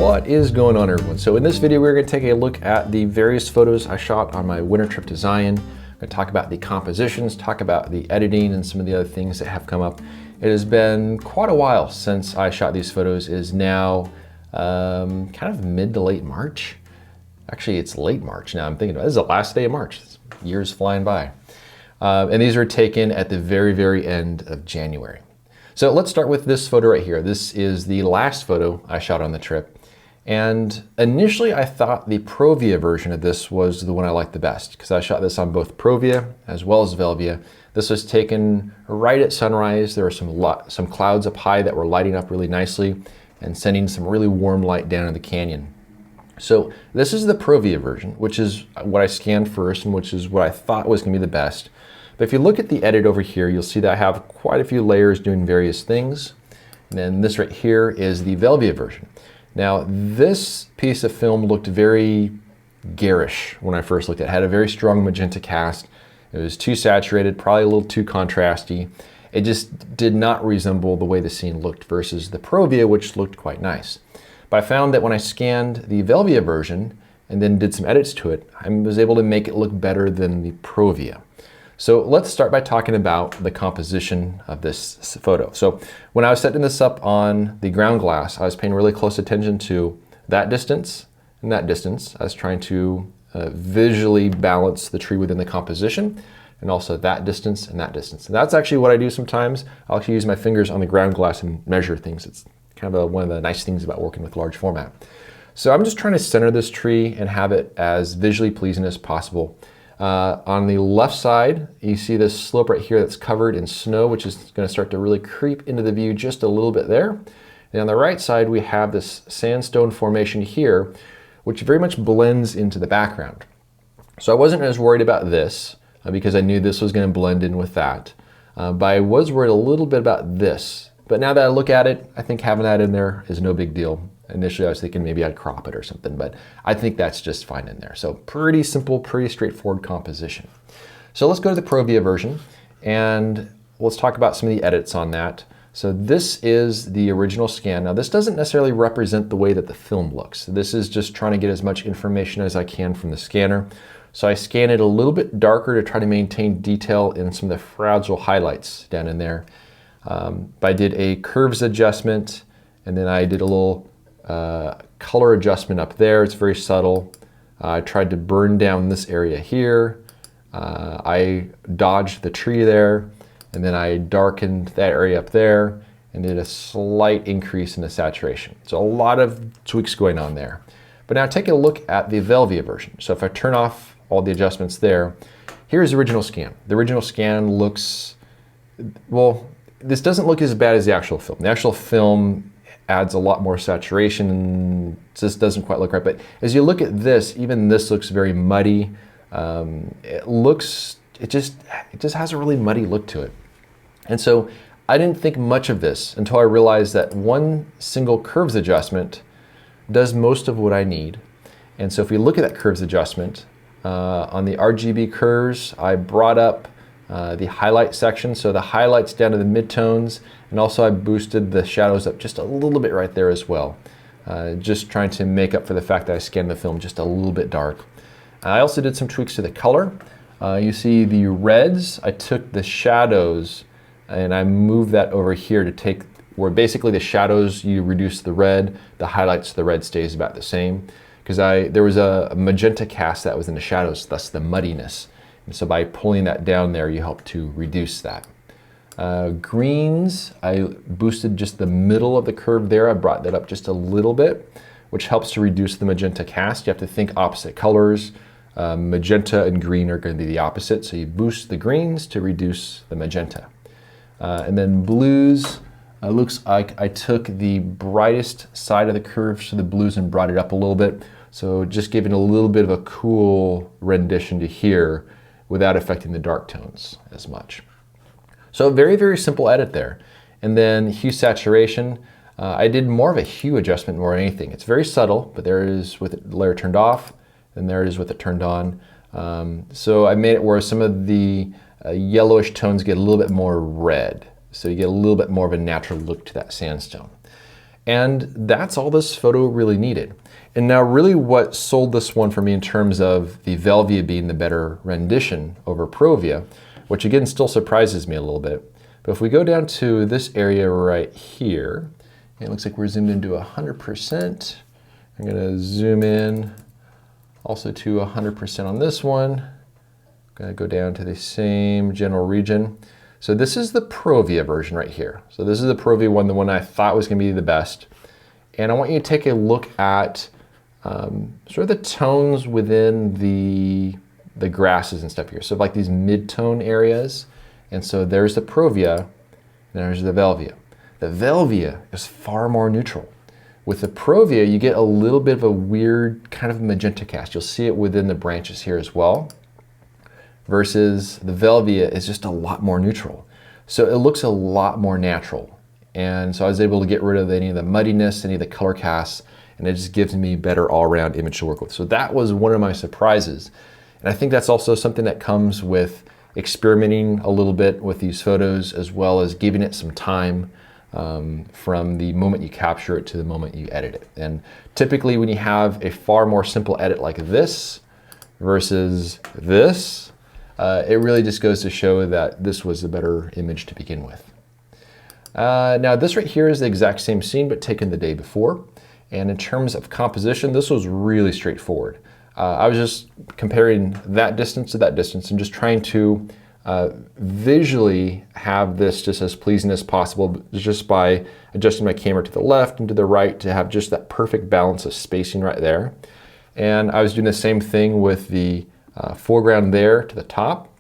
What is going on, everyone? So in this video, we're going to take a look at the various photos I shot on my winter trip to Zion. I'm going to talk about the compositions, talk about the editing, and some of the other things that have come up. It has been quite a while since I shot these photos. It is now kind of mid to late March. Actually, it's late March now. I'm thinking about it. This is the last day of March. Years flying by. And these were taken at the very, very end of January. So let's start with this photo right here. This is the last photo I shot on the trip. And initially I thought the Provia version of this was the one I liked the best because I shot this on both Provia as well as Velvia. This was taken right at sunrise. There were some clouds up high that were lighting up really nicely and sending some really warm light down in the canyon. So this is the Provia version, which is what I scanned first and which is what I thought was gonna be the best. But if you look at the edit over here, you'll see that I have quite a few layers doing various things. And then this right here is the Velvia version. Now, this piece of film looked very garish when I first looked at it. It had a very strong magenta cast. It was too saturated, probably a little too contrasty. It just did not resemble the way the scene looked versus the Provia, which looked quite nice. But I found that when I scanned the Velvia version and then did some edits to it, I was able to make it look better than the Provia. So let's start by talking about the composition of this photo. So when I was setting this up on the ground glass, I was paying really close attention to that distance and that distance. I was trying to visually balance the tree within the composition, and also that distance and that distance. And that's actually what I do sometimes. I'll actually use my fingers on the ground glass and measure things. It's kind of one of the nice things about working with large format. So I'm just trying to center this tree and have it as visually pleasing as possible. On the left side, you see this slope right here that's covered in snow, which is going to start to really creep into the view just a little bit there. And on the right side, we have this sandstone formation here, which very much blends into the background. So I wasn't as worried about this because I knew this was going to blend in with that. But I was worried a little bit about this. But now that I look at it, I think having that in there is no big deal. Initially, I was thinking maybe I'd crop it or something, but I think that's just fine in there. So pretty simple, pretty straightforward composition. So let's go to the Provia version and let's talk about some of the edits on that. So this is the original scan. Now this doesn't necessarily represent the way that the film looks. This is just trying to get as much information as I can from the scanner. So I scan it a little bit darker to try to maintain detail in some of the fragile highlights down in there. I did a curves adjustment and then I did a little color adjustment up there. It's very subtle. I tried to burn down this area here. I dodged the tree there, and then I darkened that area up there and did a slight increase in the saturation. So a lot of tweaks going on there. But now take a look at the Velvia version. So if I turn off all the adjustments there, here's the original scan. The original scan looks, well, this doesn't look as bad as the actual film. The actual film adds a lot more saturation and just doesn't quite look right. But as you look at this, even this looks very muddy. It just has a really muddy look to it. And so I didn't think much of this until I realized that one single curves adjustment does most of what I need. And so if we look at that curves adjustment, on the RGB curves, I brought up the highlight section, so the highlights down to the midtones, and also I boosted the shadows up just a little bit right there as well. Just trying to make up for the fact that I scanned the film just a little bit dark. I also did some tweaks to the color. You see the reds, I took the shadows and I moved that over here to take where basically the shadows, you reduce the red, the highlights, the red stays about the same. Because there was a magenta cast that was in the shadows, thus the muddiness. And so by pulling that down there, you help to reduce that. Greens, I boosted just the middle of the curve there. I brought that up just a little bit, which helps to reduce the magenta cast. You have to think opposite colors. Magenta and green are going to be the opposite. So you boost the greens to reduce the magenta. And then blues, looks like I took the brightest side of the curve to the blues and brought it up a little bit. So just giving a little bit of a cool rendition to here without affecting the dark tones as much. So very, very simple edit there. And then hue saturation, I did more of a hue adjustment more than anything. It's very subtle, but there it is with the layer turned off, and there it is with it turned on. So I made it where some of the yellowish tones get a little bit more red. So you get a little bit more of a natural look to that sandstone. And that's all this photo really needed. And now really what sold this one for me in terms of the Velvia being the better rendition over Provia, which again still surprises me a little bit. But if we go down to this area right here, it looks like we're zoomed into 100%. I'm gonna zoom in also to 100% on this one. I'm gonna go down to the same general region. So this is the Provia version right here. So this is the Provia one, the one I thought was gonna be the best. And I want you to take a look at sort of the tones within the grasses and stuff here. So like these mid-tone areas. And so there's the Provia, and there's the Velvia. The Velvia is far more neutral. With the Provia, you get a little bit of a weird kind of magenta cast. You'll see it within the branches here as well. Versus the Velvia is just a lot more neutral. So it looks a lot more natural. And so I was able to get rid of any of the muddiness, any of the color casts, and it just gives me better all-around image to work with. So that was one of my surprises. And I think that's also something that comes with experimenting a little bit with these photos, as well as giving it some time from the moment you capture it to the moment you edit it. And typically when you have a far more simple edit like this versus this, it really just goes to show that this was a better image to begin with. Now this right here is the exact same scene but taken the day before. And in terms of composition, this was really straightforward. I was just comparing that distance to that distance and just trying to visually have this just as pleasing as possible, just by adjusting my camera to the left and to the right to have just that perfect balance of spacing right there. And I was doing the same thing with the foreground there to the top,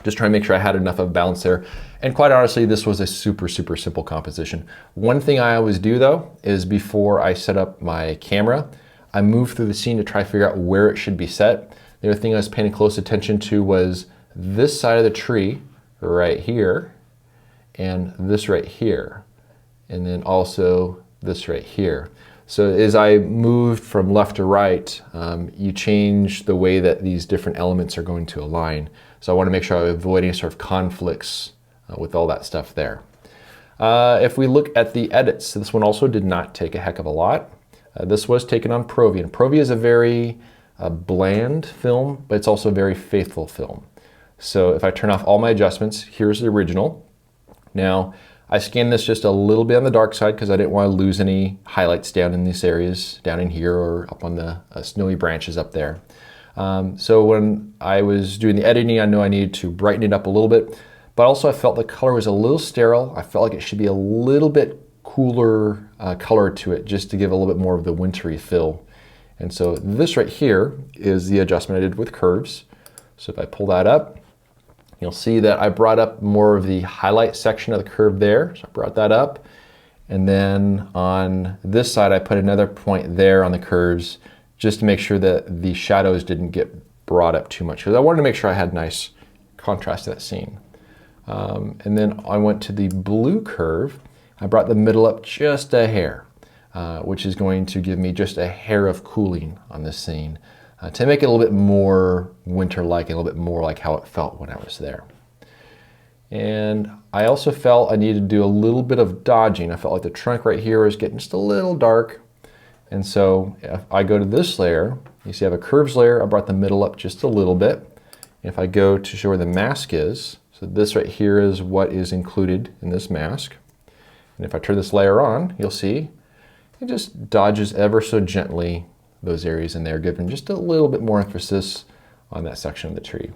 just trying to make sure I had enough of balance there. And quite honestly, this was a super, super simple composition. One thing I always do though, is before I set up my camera, I move through the scene to try to figure out where it should be set. The other thing I was paying close attention to was this side of the tree right here, and this right here, and then also this right here. So as I moved from left to right, you change the way that these different elements are going to align. So I want to make sure I avoid any sort of conflicts with all that stuff there. If we look at the edits, this one also did not take a heck of a lot. This was taken on Provia, and Provia is a very bland film, but it's also a very faithful film. So if I turn off all my adjustments, here's the original. Now, I scanned this just a little bit on the dark side because I didn't want to lose any highlights down in these areas, down in here or up on the snowy branches up there. So when I was doing the editing, I know I needed to brighten it up a little bit, but also I felt the color was a little sterile. I felt like it should be a little bit cooler color to it, just to give a little bit more of the wintry feel. And so this right here is the adjustment I did with curves. So if I pull that up, you'll see that I brought up more of the highlight section of the curve there. So I brought that up. And then on this side, I put another point there on the curves just to make sure that the shadows didn't get brought up too much, because I wanted to make sure I had nice contrast to that scene. And then I went to the blue curve. I brought the middle up just a hair, which is going to give me just a hair of cooling on this scene to make it a little bit more winter-like and a little bit more like how it felt when I was there. And I also felt I needed to do a little bit of dodging. I felt like the trunk right here was getting just a little dark. And so if I go to this layer, you see I have a curves layer. I brought the middle up just a little bit. And if I go to show where the mask is, so this right here is what is included in this mask. And if I turn this layer on, you'll see it just dodges ever so gently those areas in there, giving just a little bit more emphasis on that section of the tree.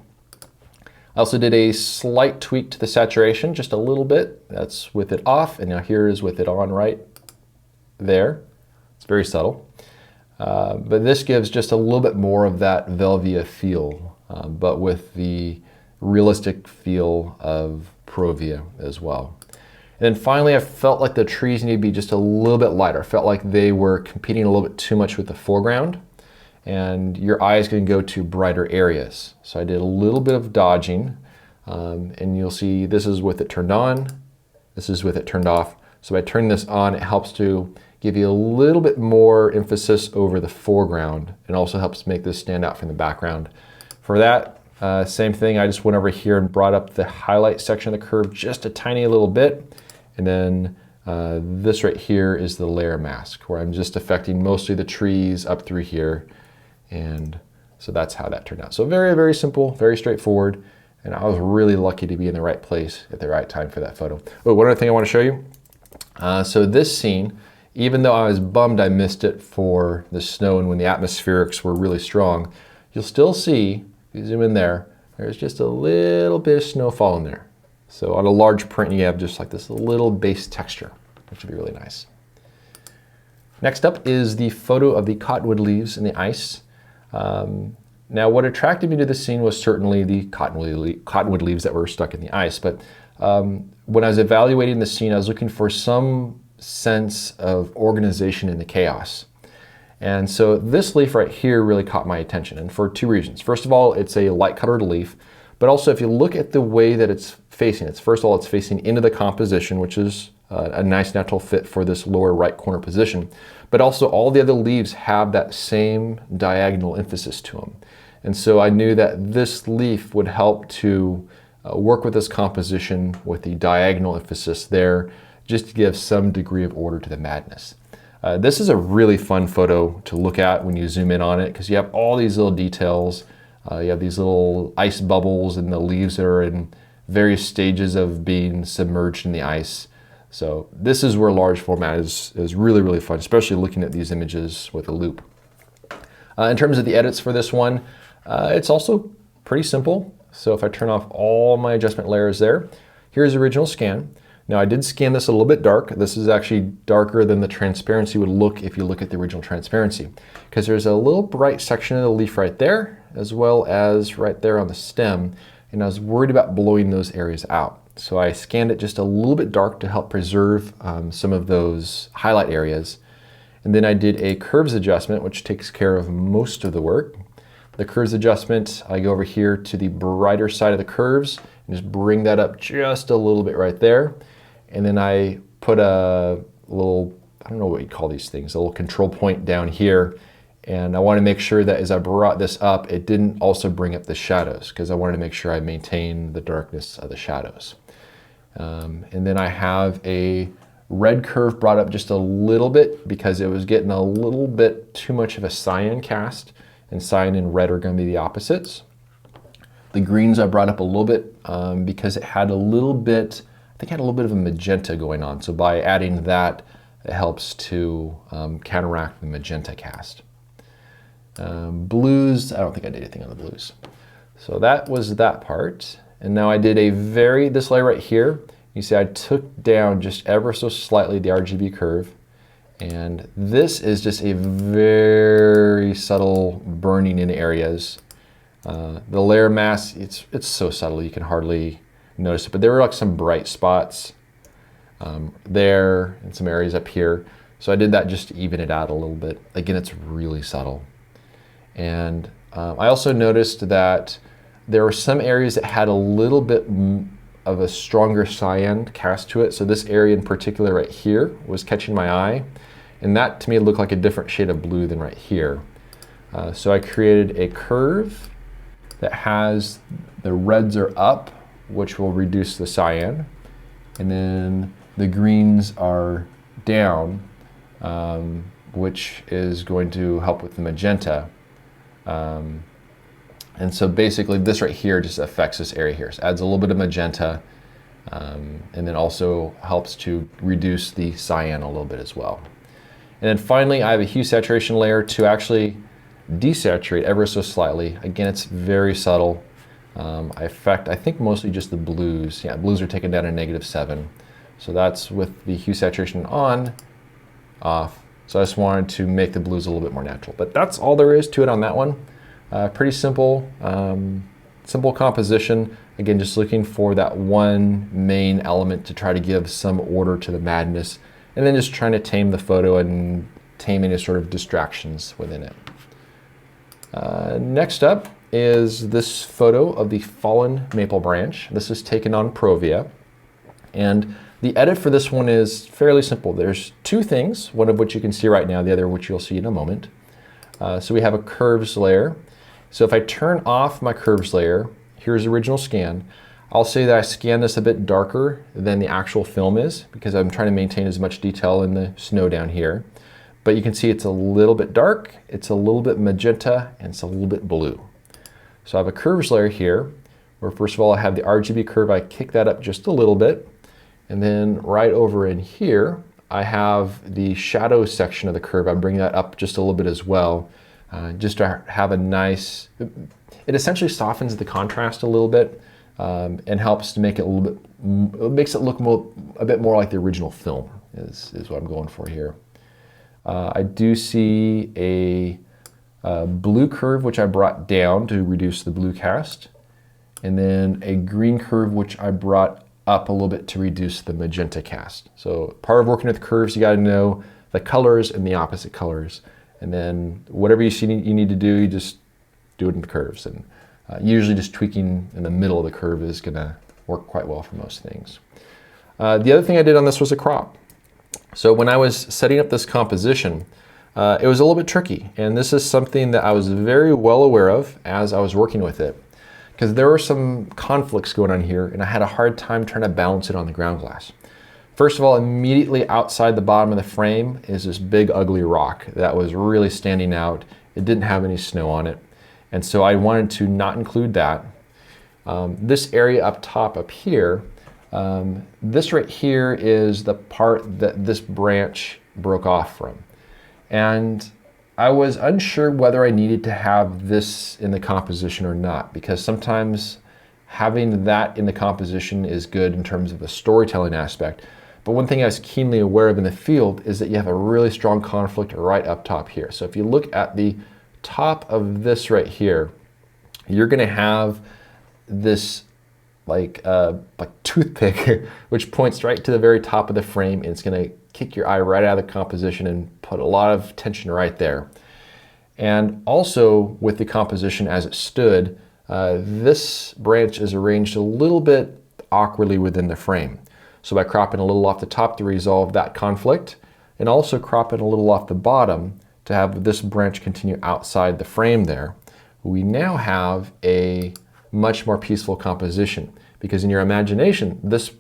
I also did a slight tweak to the saturation, just a little bit. That's with it off, and now here is with it on right there. It's very subtle. But this gives just a little bit more of that Velvia feel, but with the realistic feel of Provia as well. And then finally, I felt like the trees need to be just a little bit lighter. I felt like they were competing a little bit too much with the foreground, and your eye is going to go to brighter areas. So I did a little bit of dodging, and you'll see this is with it turned on, this is with it turned off. So by turning this on, it helps to give you a little bit more emphasis over the foreground, and also helps make this stand out from the background. For that, same thing, I just went over here and brought up the highlight section of the curve just a tiny little bit, and then This right here is the layer mask, where I'm just affecting mostly the trees up through here. And so that's how that turned out. So very, very simple, very straightforward. And I was really lucky to be in the right place at the right time for that photo. Oh, one other thing I want to show you. So this scene, even though I was bummed I missed it for the snow and when the atmospherics were really strong, you'll still see, if you zoom in there, there's just a little bit of snowfall in there. So on a large print, you have just like this little base texture, which would be really nice. Next up is the photo of the cottonwood leaves in the ice. Now, what attracted me to this scene was certainly the cottonwood leaves that were stuck in the ice. But when I was evaluating the scene, I was looking for some sense of organization in the chaos. And so this leaf right here really caught my attention, and for two reasons. First of all, it's a light-colored leaf, but also if you look at the way that it's facing, first of all, it's facing into the composition, which is a nice natural fit for this lower right corner position. But also all the other leaves have that same diagonal emphasis to them. And so I knew that this leaf would help to work with this composition with the diagonal emphasis there, just to give some degree of order to the madness. This is a really fun photo to look at when you zoom in on it, because you have all these little details. You have these little ice bubbles and the leaves that are in various stages of being submerged in the ice. So this is where large format is really, really fun, especially looking at these images with a loop. In terms of the edits for this one, it's also pretty simple. So if I turn off all my adjustment layers there, here's the original scan. Now I did scan this a little bit dark. This is actually darker than the transparency would look if you look at the original transparency, because there's a little bright section of the leaf right there, as well as right there on the stem. And I was worried about blowing those areas out. So I scanned it just a little bit dark to help preserve some of those highlight areas. And then I did a curves adjustment, which takes care of most of the work. The curves adjustment, I go over here to the brighter side of the curves and just bring that up just a little bit right there. And then I put a little, I don't know what you call these things, a little control point down here. And I want to make sure that as I brought this up, it didn't also bring up the shadows, because I wanted to make sure I maintain the darkness of the shadows. And then I have a red curve brought up just a little bit because it was getting a little bit too much of a cyan cast, and cyan and red are going to be the opposites. The greens I brought up a little bit because it had a little bit, I think it had a little bit of a magenta going on. So by adding that, it helps to counteract the magenta cast. Blues, I don't think I did anything on the blues. So that was that part. And now I did this layer right here. You see I took down just ever so slightly the RGB curve. And this is just a very subtle burning in areas. The layer mask, it's so subtle you can hardly notice it, but there were like some bright spots there and some areas up here. So I did that just to even it out a little bit. Again, it's really subtle. And I also noticed that there were some areas that had a little bit of a stronger cyan cast to it. So this area in particular right here was catching my eye. And that to me looked like a different shade of blue than right here. So I created a curve that has the reds are up, which will reduce the cyan. And then the greens are down, which is going to help with the magenta. And so basically this right here just affects this area here. So adds a little bit of magenta, and then also helps to reduce the cyan a little bit as well. And then finally, I have a hue saturation layer to actually desaturate ever so slightly. Again, it's very subtle. I affect, I think mostly just the blues. Yeah, blues are taken down to -7. So that's with the hue saturation on, off. So I just wanted to make the blues a little bit more natural. But that's all there is to it on that one. Pretty simple, simple composition. Again, just looking for that one main element to try to give some order to the madness, and then just trying to tame the photo and tame any sort of distractions within it. Next up is this photo of the fallen maple branch. This is taken on Provia. And the edit for this one is fairly simple. There's two things, one of which you can see right now, the other which you'll see in a moment. So we have a curves layer. So if I turn off my curves layer, here's the original scan, I'll say that I scanned this a bit darker than the actual film is because I'm trying to maintain as much detail in the snow down here. But you can see it's a little bit dark, it's a little bit magenta, and it's a little bit blue. So I have a curves layer here where first of all I have the RGB curve, I kick that up just a little bit. And then right over in here, I have the shadow section of the curve. I'm bringing that up just a little bit as well, just to have a nice, it essentially softens the contrast a little bit and helps to make it a little bit, it makes it look a bit more like the original film is what I'm going for here. I do see a blue curve, which I brought down to reduce the blue cast, and then a green curve, which I brought up a little bit to reduce the magenta cast. So part of working with curves, you got to know the colors and the opposite colors. And then whatever you see you need to do, you just do it in curves. And usually just tweaking in the middle of the curve is going to work quite well for most things. The other thing I did on this was a crop. So when I was setting up this composition, it was a little bit tricky. And this is something that I was very well aware of as I was working with it, because there were some conflicts going on here and I had a hard time trying to balance it on the ground glass. First of all, immediately outside the bottom of the frame is this big ugly rock that was really standing out. It didn't have any snow on it. And so I wanted to not include that. This area up top up here, this right here is the part that this branch broke off from. And I was unsure whether I needed to have this in the composition or not, because sometimes having that in the composition is good in terms of the storytelling aspect. But one thing I was keenly aware of in the field is that you have a really strong conflict right up top here. So if you look at the top of this right here, you're going to have this like toothpick, which points right to the very top of the frame, and it's going to kick your eye right out of the composition and put a lot of tension right there. And also with the composition as it stood, this branch is arranged a little bit awkwardly within the frame. So by cropping a little off the top to resolve that conflict, and also cropping a little off the bottom to have this branch continue outside the frame there, we now have a much more peaceful composition, because in your imagination, this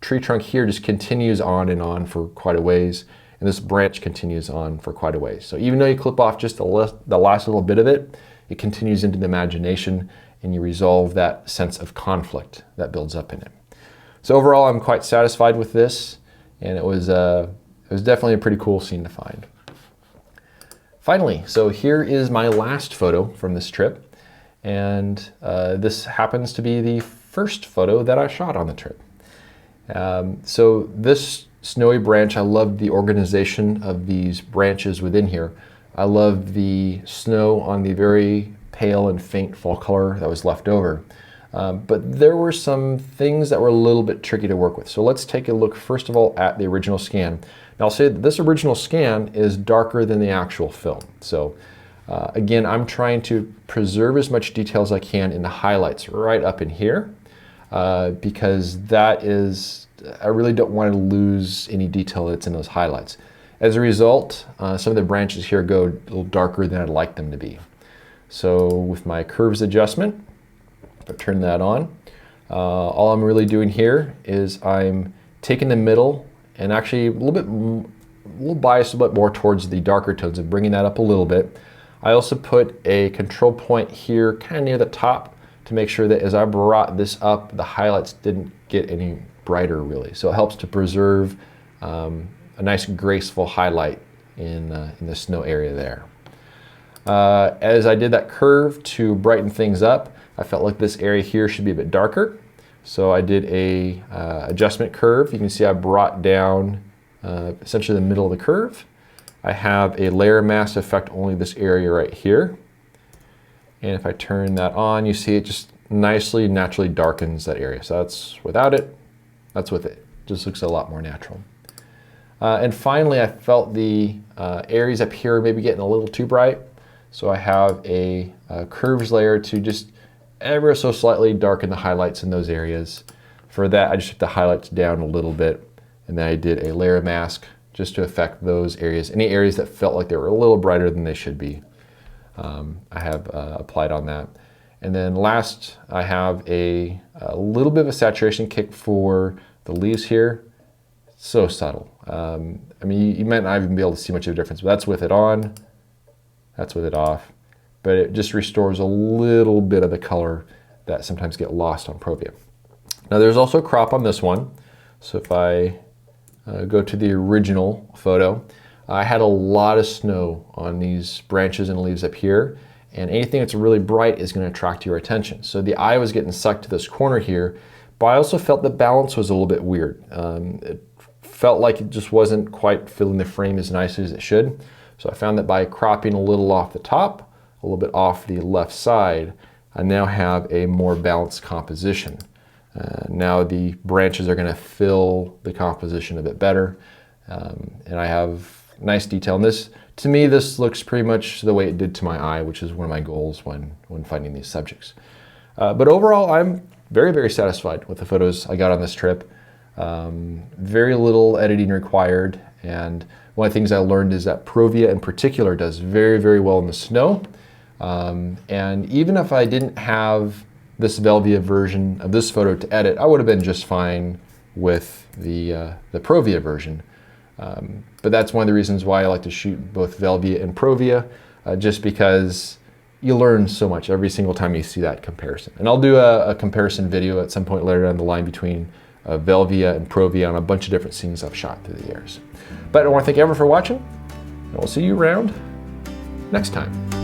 tree trunk here just continues on and on for quite a ways, and this branch continues on for quite a ways. So even though you clip off just the last little bit of it, it continues into the imagination, and you resolve that sense of conflict that builds up in it. So overall, I'm quite satisfied with this, and it was definitely a pretty cool scene to find. Finally, so here is my last photo from this trip, and this happens to be the first photo that I shot on the trip. So this snowy branch, I love the organization of these branches within here. I love the snow on the very pale and faint fall color that was left over. But there were some things that were a little bit tricky to work with. So let's take a look first of all at the original scan. Now I'll say that this original scan is darker than the actual film. So again, I'm trying to preserve as much detail as I can in the highlights right up in here, because that is, I really don't want to lose any detail that's in those highlights. As a result, some of the branches here go a little darker than I'd like them to be. So with my curves adjustment, if I turn that on, all I'm really doing here is I'm taking the middle and actually a little biased a bit more towards the darker tones and bringing that up a little bit. I also put a control point here kind of near the top to make sure that as I brought this up, the highlights didn't get any brighter really. So it helps to preserve a nice graceful highlight in the snow area there. As I did that curve to brighten things up, I felt like this area here should be a bit darker. So I did a adjustment curve. You can see I brought down essentially the middle of the curve. I have a layer mask effect only this area right here. And if I turn that on, you see it just nicely, naturally darkens that area. So that's without it, that's with it. Just looks a lot more natural. And finally, I felt the areas up here maybe getting a little too bright. So I have a curves layer to just ever so slightly darken the highlights in those areas. For that, I just took the highlights down a little bit, and then I did a layer mask just to affect those areas. Any areas that felt like they were a little brighter than they should be, I have applied on that. And then last, I have a little bit of a saturation kick for the leaves here. So subtle. I mean, you might not even be able to see much of a difference, but that's with it on, that's with it off. But it just restores a little bit of the color that sometimes get lost on Provia. Now there's also a crop on this one. So if I go to the original photo, I had a lot of snow on these branches and leaves up here, and anything that's really bright is going to attract your attention. So the eye was getting sucked to this corner here, but I also felt the balance was a little bit weird. It felt like it just wasn't quite filling the frame as nicely as it should. So I found that by cropping a little off the top, a little bit off the left side, I now have a more balanced composition. Now the branches are going to fill the composition a bit better, and I have nice detail in this. To me, this looks pretty much the way it did to my eye, which is one of my goals when finding these subjects. But overall, I'm very, very satisfied with the photos I got on this trip. Very little editing required, and one of the things I learned is that Provia in particular does very, very well in the snow. And even if I didn't have this Velvia version of this photo to edit, I would have been just fine with the Provia version. But that's one of the reasons why I like to shoot both Velvia and Provia, just because you learn so much every single time you see that comparison. And I'll do a comparison video at some point later down the line between Velvia and Provia on a bunch of different scenes I've shot through the years. But I want to thank everyone for watching, and we'll see you around next time.